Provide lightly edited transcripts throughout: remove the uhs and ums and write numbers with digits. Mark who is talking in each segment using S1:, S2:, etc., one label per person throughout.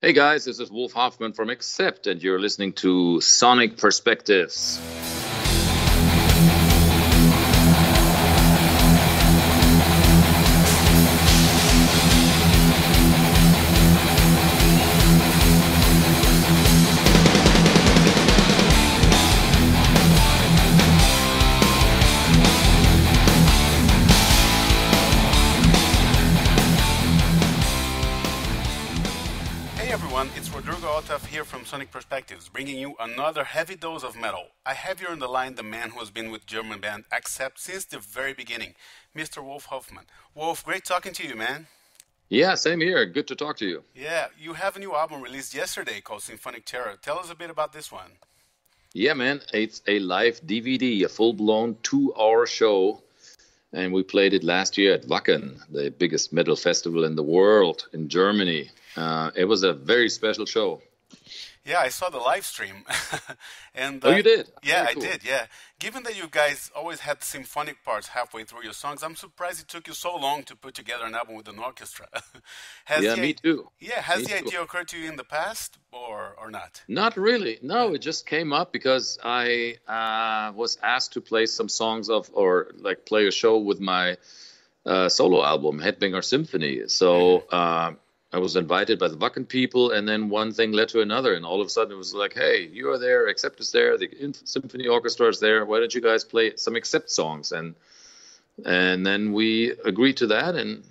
S1: Hey guys, this is Wolf Hoffmann from Accept, and you're listening to Sonic Perspectives.
S2: Here from Sonic Perspectives, bringing you another heavy dose of metal. I have here on the line the man who has been with German band Accept since the very beginning, Mr. Wolf Hoffmann. Wolf, great talking to you, man.
S1: Yeah, same here. Good to talk to you.
S2: Yeah, you have a new album released yesterday called Symphonic Terror. Tell us a bit about this one.
S1: Yeah, man, it's a live DVD, a full-blown 2-hour show, and we played it last year at Wacken, the biggest metal festival in the world in Germany. It was a very special show.
S2: Yeah, I saw the live stream. And
S1: oh, you did?
S2: Yeah,
S1: Very cool.
S2: I did, yeah. Given that you guys always had symphonic parts halfway through your songs, I'm surprised it took you so long to put together an album with an orchestra.
S1: Me too.
S2: Yeah, has the idea occurred to you in the past or not?
S1: Not really. No, it just came up because I was asked to play some songs play a show with my solo album, Headbanger Symphony. So I was invited by the Wacken people, and then one thing led to another, and all of a sudden it was like, hey, you are there, Accept is there, the Symphony Orchestra is there, why don't you guys play some Accept songs? And then we agreed to that, and,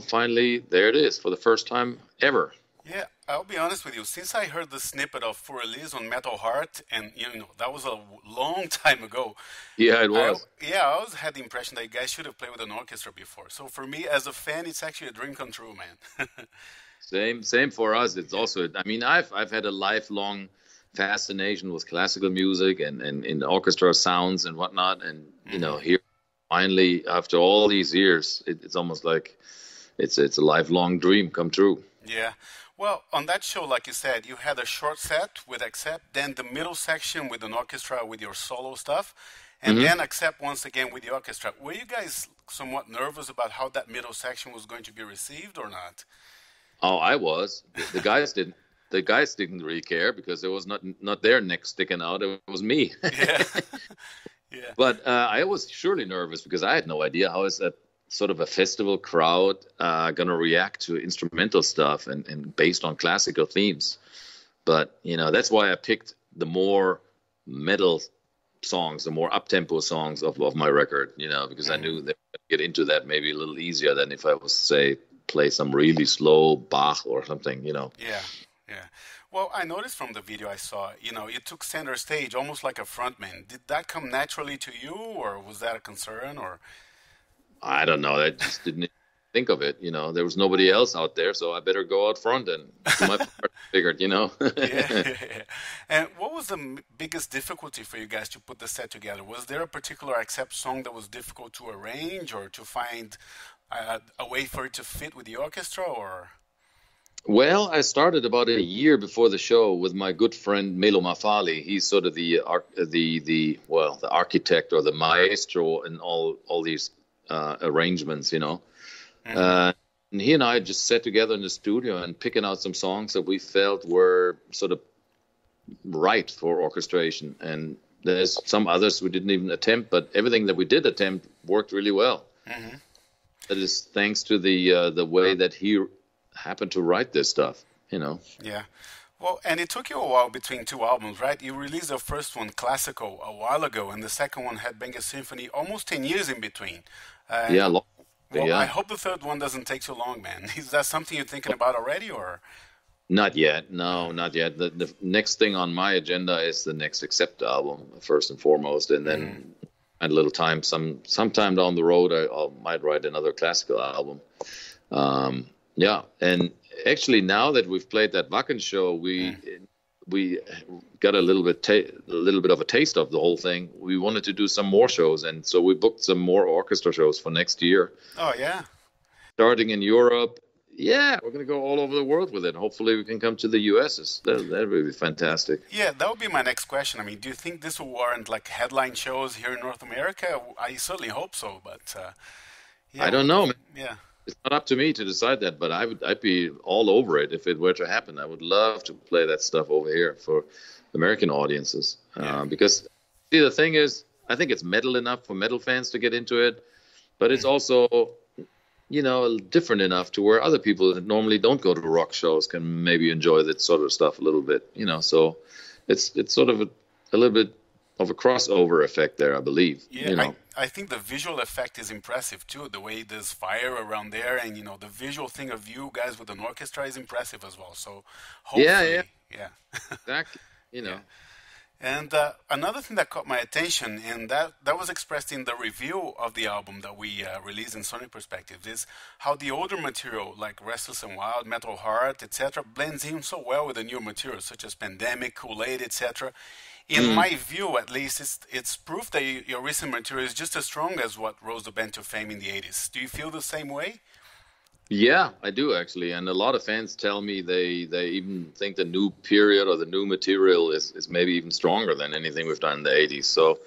S1: finally, there it is, for the first time ever.
S2: Yeah, I'll be honest with you. Since I heard the snippet of For Elise on Metal Heart, and that was a long time ago.
S1: Yeah, it was.
S2: I always had the impression that you guys should have played with an orchestra before. So for me, as a fan, it's actually a dream come true, man.
S1: Same for us. It's also, I've had a lifelong fascination with classical music and in orchestra sounds and whatnot. And here finally, after all these years, it's almost like it's a lifelong dream come true.
S2: Yeah. Well, on that show, like you said, you had a short set with Accept, then the middle section with an orchestra with your solo stuff, and then Accept once again with the orchestra. Were you guys somewhat nervous about how that middle section was going to be received or not?
S1: Oh, I was. The guys didn't. The guys didn't really care because there was not their neck sticking out. It was me.
S2: Yeah. Yeah.
S1: But I was surely nervous because I had no idea how is that sort of a festival crowd going to react to instrumental stuff and based on classical themes. But, that's why I picked the more metal songs, the more up-tempo songs of my record, because I knew that I'd get into that maybe a little easier than if I was, say, play some really slow Bach or something, Yeah,
S2: yeah. Well, I noticed from the video I saw, you took center stage almost like a frontman. Did that come naturally to you, or was that a concern, or...
S1: I don't know. I just didn't think of it. There was nobody else out there, so I better go out front and do my part. Figured,
S2: yeah. And what was the biggest difficulty for you guys to put the set together? Was there a particular Accept song that was difficult to arrange or to find a way for it to fit with the orchestra, or?
S1: Well, I started about a year before the show with my good friend Melo Mafali. He's sort of the architect or the maestro in all these arrangements, and he and I just sat together in the studio and picking out some songs that we felt were sort of right for orchestration. And there's some others we didn't even attempt, but everything that we did attempt worked really well. That is thanks to the way that he happened to write this stuff,
S2: Yeah. Well, and it took you a while between two albums, right? You released the first one, Classical, a while ago, and the second one, Headbanger Symphony, almost 10 years in between.
S1: Yeah.
S2: Well, I hope the third one doesn't take so long, man. Is that something you're thinking about already, or?
S1: Not yet. No, not yet. The next thing on my agenda is the next Accept album, first and foremost, and then a little time, sometime down the road, I might write another classical album. Yeah, and actually, now that we've played that Wacken show, we got a little bit of a taste of the whole thing. We wanted to do some more shows, and so we booked some more orchestra shows for next year.
S2: Oh yeah,
S1: starting in Europe. Yeah, we're going to go all over the world with it. Hopefully, we can come to the U.S. That would be fantastic.
S2: Yeah, that would be my next question. I mean, do you think this will warrant like headline shows here in North America? I certainly hope so, but
S1: yeah, I don't know, man.
S2: Yeah.
S1: it's not up to me to decide that, but I'd be all over it if it were to happen. I would love to play that stuff over here for American audiences. Because see, the thing is, I think it's metal enough for metal fans to get into it, but it's also, you know, different enough to where other people that normally don't go to rock shows can maybe enjoy that sort of stuff a little bit, you know. So it's sort of a little bit of a crossover effect there, I believe.
S2: Yeah,
S1: you know.
S2: I think the visual effect is impressive too. The way there's fire around there, and you know, the visual thing of you guys with an orchestra is impressive as well. So hopefully, yeah.
S1: Exactly. You know.
S2: Yeah. And another thing that caught my attention, and that was expressed in the review of the album that we released in Sonic Perspectives, is how the older material, like Restless and Wild, Metal Heart, etc., blends in so well with the new material, such as Pandemic, Kool-Aid, etc. In my view, at least, it's proof that your recent material is just as strong as what rose the band to fame in the 80s. Do you feel the same way?
S1: Yeah, I do actually, and a lot of fans tell me they even think the new period or the new material is maybe even stronger than anything we've done in the 80s. So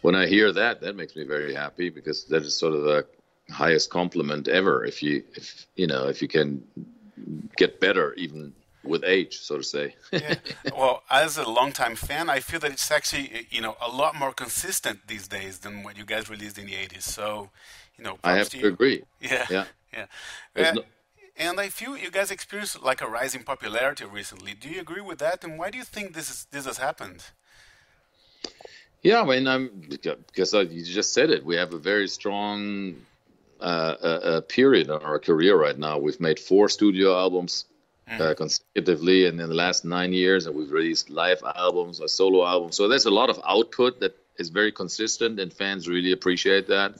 S1: when I hear that, that makes me very happy, because that is sort of the highest compliment ever if you can get better even with age, so to say.
S2: Yeah. Well, as a longtime fan, I feel that it's actually, you know, a lot more consistent these days than what you guys released in the 80s. So, you know,
S1: I have to agree.
S2: Yeah.
S1: Yeah.
S2: Yeah. And I feel you guys experienced like a rise in popularity recently. Do you agree with that? And why do you think this has happened?
S1: Yeah, I mean, because you just said it. We have a very strong period in our career right now. We've made 4 studio albums consecutively, and in the last 9 years, and we've released live albums or solo albums. So there's a lot of output that is very consistent, and fans really appreciate that.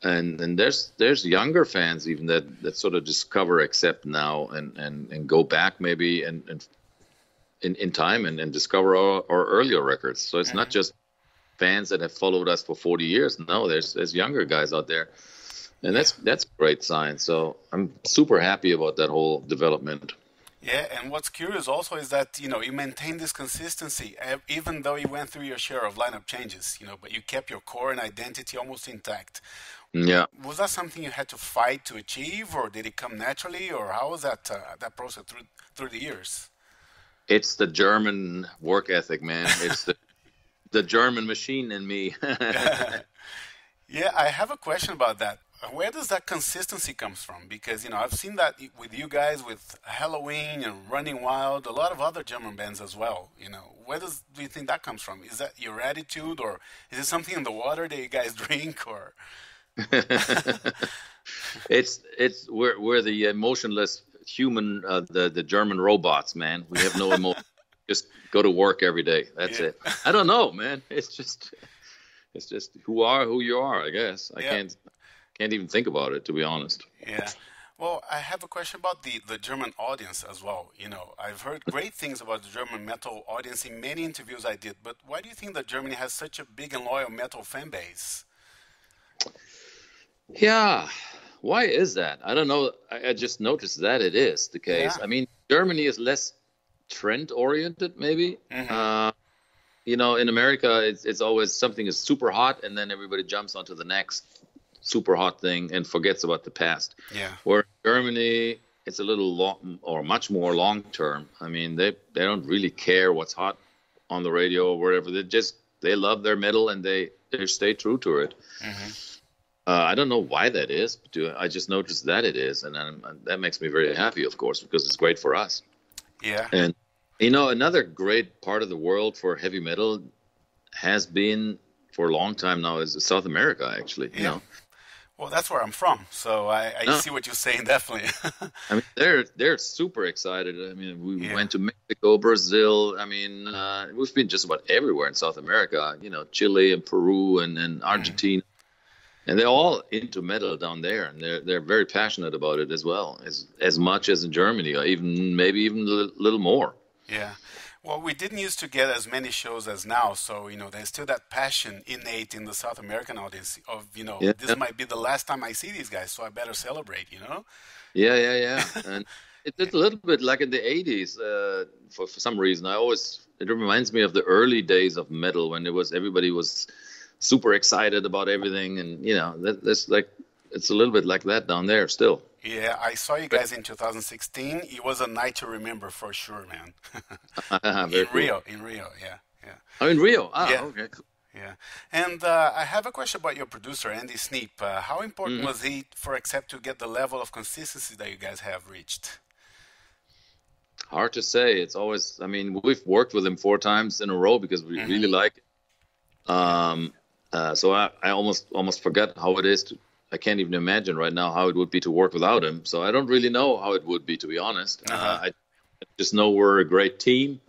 S1: And there's younger fans even that sort of discover Accept now and go back maybe and in time and discover our earlier records. So it's not just fans that have followed us for 40 years. No, there's younger guys out there, and that's a great sign. So I'm super happy about that whole development.
S2: Yeah, and what's curious also is that, you know, you maintain this consistency even though you went through your share of lineup changes, you know, but you kept your core and identity almost intact.
S1: Yeah.
S2: Was that something you had to fight to achieve, or did it come naturally, or how was that process through the years?
S1: It's the German work ethic, man. It's the German machine in me.
S2: Yeah, I have a question about that. Where does that consistency comes from? Because, you know, I've seen that with you guys, with Halloween and Running Wild, a lot of other German bands as well. You know, do you think that comes from? Is that your attitude, or is it something in the water that you guys drink, or?
S1: We're the emotionless human, the German robots, man. We have no emotion. Just go to work every day. That's it. I don't know, man. It's just who you are, I guess. I can't even think about it, to be honest.
S2: Yeah. Well, I have a question about the German audience as well. You know, I've heard great things about the German metal audience in many interviews I did, but why do you think that Germany has such a big and loyal metal fan base?
S1: Yeah, why is that? I don't know. I just noticed that it is the case.
S2: Yeah.
S1: I mean, Germany is less trend-oriented, maybe. You know, in America, it's always something is super hot, and then everybody jumps onto the next super hot thing and forgets about the past.
S2: Yeah.
S1: Where in Germany, it's a little long, or much more long-term. I mean, they don't really care what's hot on the radio or whatever. They love their metal, and they stay true to it. I don't know why that is, but I just noticed that it is, and that makes me very happy, of course, because it's great for us.
S2: Yeah.
S1: And, you know, another great part of the world for heavy metal has been for a long time now is South America, actually.
S2: Yeah.
S1: You know?
S2: Well, that's where I'm from, so I see what you're saying, definitely.
S1: I mean, they're super excited. I mean, we went to Mexico, Brazil. I mean, we've been just about everywhere in South America, you know, Chile and Peru and Argentina. And they're all into metal down there, and they're very passionate about it as well, as much as in Germany, or maybe even a little more.
S2: Yeah. Well, we didn't used to get as many shows as now, so, you know, there's still that passion innate in the South American audience of, you know, this might be the last time I see these guys, so I better celebrate, you know?
S1: Yeah. And it's a little bit like in the 80s, for some reason. It reminds me of the early days of metal when everybody was super excited about everything, and you know, there's like it's a little bit like that down there still.
S2: Yeah, I saw you guys in 2016. It was a night to remember for sure, man.
S1: Very cool.
S2: In Rio, yeah, yeah.
S1: Oh, in Rio. Ah,
S2: Yeah.
S1: okay. Cool.
S2: Yeah, and I have a question about your producer, Andy Sneap. How important was he for Accept to get the level of consistency that you guys have reached?
S1: Hard to say. It's always, I mean, we've worked with him 4 times in a row because we really like it. So I almost forgot how it is to, I can't even imagine right now how it would be to work without him. So I don't really know how it would be, to be honest. I just know we're a great team.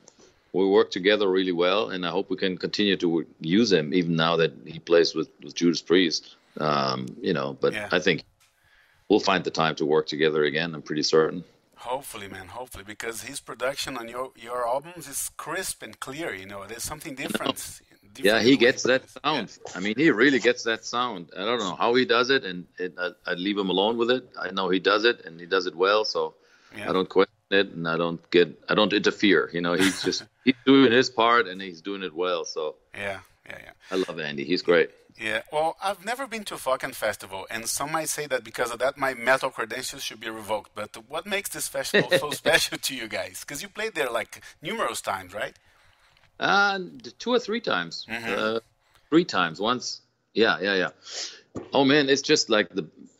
S1: We work together really well, and I hope we can continue to use him even now that he plays with Judas Priest. But I think we'll find the time to work together again. I'm pretty certain.
S2: Hopefully, man, hopefully, because his production on your albums is crisp and clear. There's something different.
S1: Yeah, he gets that sound. Yeah. I mean, he really gets that sound. I don't know how he does it, and I leave him alone with it. I know he does it, and he does it well, so I don't question it, and I don't interfere. He's doing his part, and he's doing it well. So
S2: yeah.
S1: I love Andy. He's great.
S2: Yeah, well, I've never been to a Wacken festival, and some might say that because of that, my metal credentials should be revoked. But what makes this festival so special to you guys? Because you played there like numerous times, right?
S1: 2 or 3 times. 3 times. Once. Yeah. Oh man, it's just like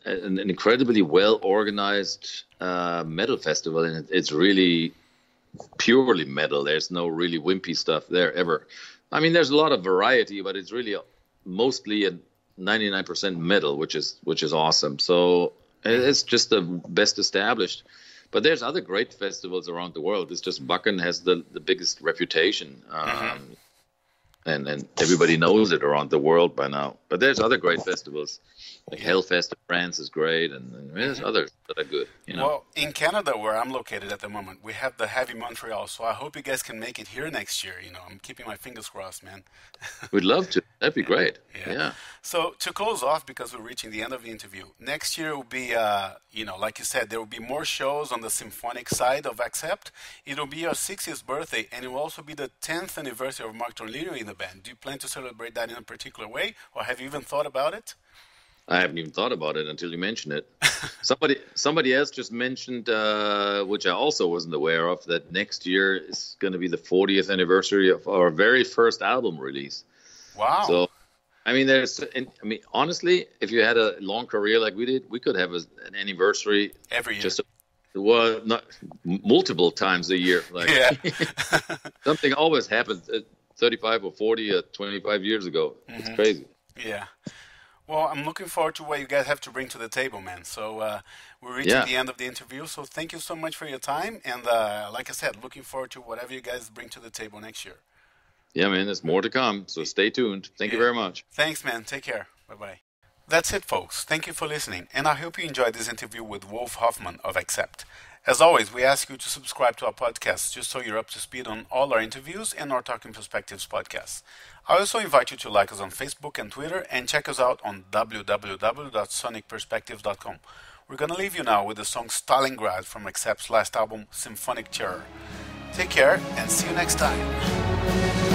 S1: an incredibly well organized metal festival, and it's really purely metal. There's no really wimpy stuff there ever. I mean, there's a lot of variety, but it's really mostly a 99% metal, which is awesome. So it's just the best established. But there's other great festivals around the world. It's just Wacken has the biggest reputation, and everybody knows it around the world by now. But there's other great festivals, like Hellfest in France is great, and there's others that are good.
S2: Well, in Canada, where I'm located at the moment, we have the Heavy Montreal. So I hope you guys can make it here next year. I'm keeping my fingers crossed, man.
S1: We'd love to. That'd be great. Yeah.
S2: So to close off, because we're reaching the end of the interview, next year will be, like you said, there will be more shows on the symphonic side of Accept. It will be your 60th birthday, and it will also be the 10th anniversary of Mark Tornillo in the band. Do you plan to celebrate that in a particular way, or have you even thought about it?
S1: I haven't even thought about it until you mentioned it. Somebody else just mentioned, which I also wasn't aware of, that next year is going to be the 40th anniversary of our very first album release.
S2: Wow.
S1: So, I mean, honestly, if you had a long career like we did, we could have an anniversary
S2: every year.
S1: Not multiple times a year. Like, something always happens 35 or 40 or 25 years ago. It's crazy.
S2: Yeah. Well, I'm looking forward to what you guys have to bring to the table, man. So we're reaching the end of the interview. So thank you so much for your time. And like I said, looking forward to whatever you guys bring to the table next year.
S1: Yeah, man, there's more to come. So stay tuned. Thank you very much.
S2: Thanks, man. Take care. Bye-bye. That's it, folks. Thank you for listening. And I hope you enjoyed this interview with Wolf Hoffmann of Accept. As always, we ask you to subscribe to our podcast just so you're up to speed on all our interviews and our Talking Perspectives podcasts. I also invite you to like us on Facebook and Twitter and check us out on www.sonicperspectives.com. We're going to leave you now with the song Stalingrad from Accept's last album, Symphonic Terror. Take care and see you next time.